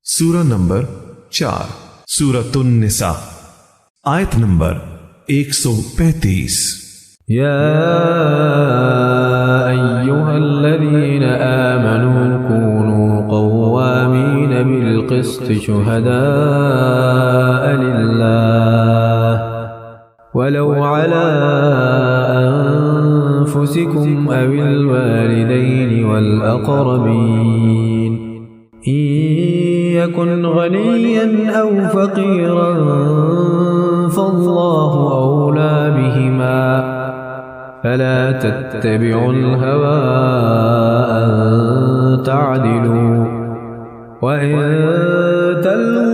सूरा नंबर 4 सूरतुन निसा आयत नंबर 135। या अय्युहल्लज़ीन आमनू कूनू क़व्वामीन बिल-क़िस्ति शुहदाअ लिल्लाह वलौ अला अन्फुसिकुम अविल वालिदैनि वल अक़रबीन इन यकुन गनिय्यन औ फ़क़ीरन फ़ल्लाहु औला बिहिमा फला तत्तबिउल हवा अन तअदिलू वइन तल्वू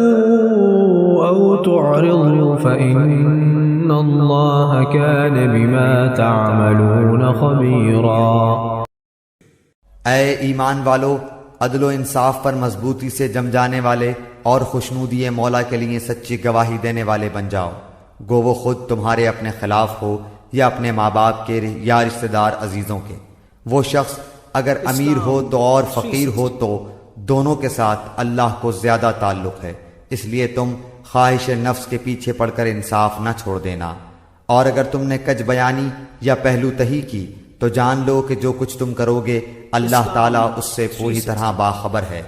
औ तुअरिदू फ़इन्नल्लाह कान बिमा तअमलून ख़बीरा। ऐ ईमान वालो, अदलो इंसाफ पर मजबूती से जम जाने वाले और खुशनूदी मौला के लिए सच्ची गवाही देने वाले बन जाओ, गो वो खुद तुम्हारे अपने खिलाफ हो या अपने माँ बाप के या रिश्तेदार अजीजों के। वो शख्स अगर अमीर हो तो और फकीर हो तो दोनों के साथ अल्लाह को ज्यादा ताल्लुक है, इसलिए तुम ख्वाहिश नफ्स के पीछे पड़कर इंसाफ न छोड़ देना। और अगर तुमने कज बयानी या पहलू तही की तो जान लो कि जो कुछ तुम करोगे अल्लाह ताला उससे पूरी तरह बाखबर है।